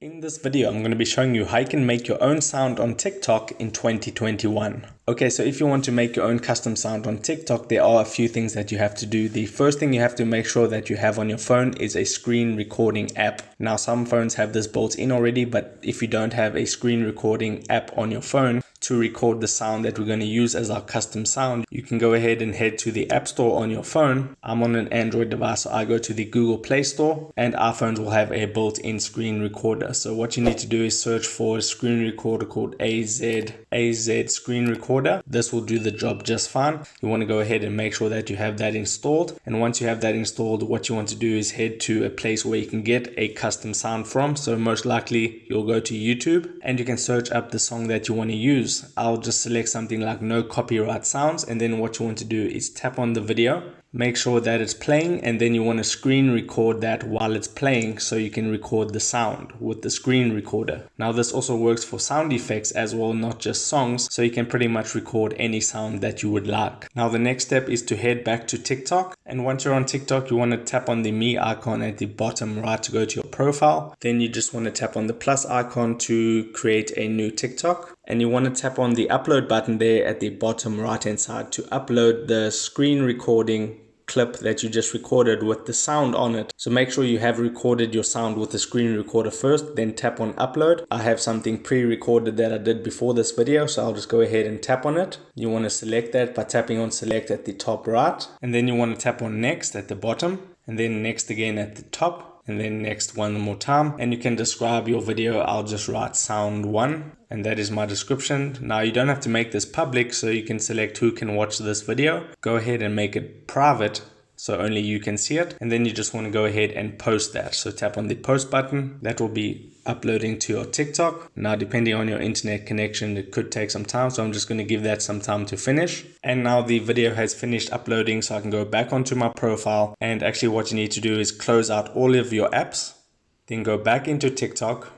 In this video, I'm going to be showing you how you can make your own sound on TikTok in 2021. Okay, so if you want to make your own custom sound on TikTok, there are a few things that you have to do. The first thing you have to make sure that you have on your phone is a screen recording app. Now, some phones have this built in already, but if you don't have a screen recording app on your phone to record the sound that we're going to use as our custom sound, you can go ahead and head to the App Store on your phone. I'm on an Android device, so I go to the Google Play Store, and our phones will have a built-in screen recorder. So what you need to do is search for a screen recorder called AZ Screen Recorder. This will do the job just fine. You want to go ahead and make sure that you have that installed. And once you have that installed, what you want to do is head to a place where you can get a custom sound from. So most likely you'll go to YouTube and you can search up the song that you want to use. I'll just select something like no copyright sounds, and then what you want to do is tap on the video, make sure that it's playing, and then you want to screen record that while it's playing so you can record the sound with the screen recorder. Now this also works for sound effects as well, not just songs, so you can pretty much record any sound that you would like. Now the next step is to head back to TikTok, and once you're on TikTok you want to tap on the me icon at the bottom right to go to your profile. Then you just want to tap on the plus icon to create a new TikTok, and you want to tap on the upload button there at the bottom right hand side to upload the screen recording clip that you just recorded with the sound on it. So make sure you have recorded your sound with the screen recorder first, then tap on upload. I have something pre-recorded that I did before this video, so I'll just go ahead and tap on it. You want to select that by tapping on select at the top right, and then you want to tap on next at the bottom, and then next again at the top, and then next one more time. And you can describe your video. I'll just write sound 1, and that is my description. Now you don't have to make this public, so you can select who can watch this video. Go ahead and make it private so only you can see it, and then you just want to go ahead and post that. So tap on the post button. That will be uploading to your TikTok. Now depending on your internet connection, it could take some time, so I'm just going to give that some time to finish. And now the video has finished uploading, so I can go back onto my profile, and actually what you need to do is close out all of your apps, then go back into TikTok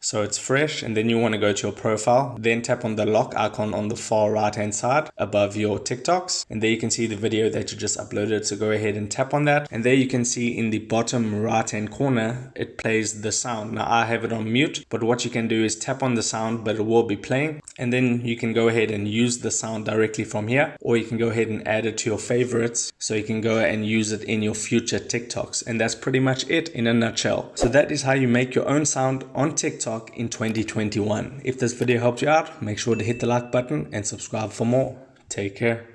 so it's fresh, and then you want to go to your profile, then tap on the lock icon on the far right hand side above your TikToks, and there you can see the video that you just uploaded. So go ahead and tap on that, and there you can see in the bottom right hand corner it plays the sound. Now I have it on mute, but what you can do is tap on the sound, but it will be playing, and then you can go ahead and use the sound directly from here, or you can go ahead and add it to your favorites so you can go and use it in your future TikToks. And that's pretty much it in a nutshell. So that is how you make your own sound on TikTok in 2021. If this video helped you out, make sure to hit the like button and subscribe for more. Take care.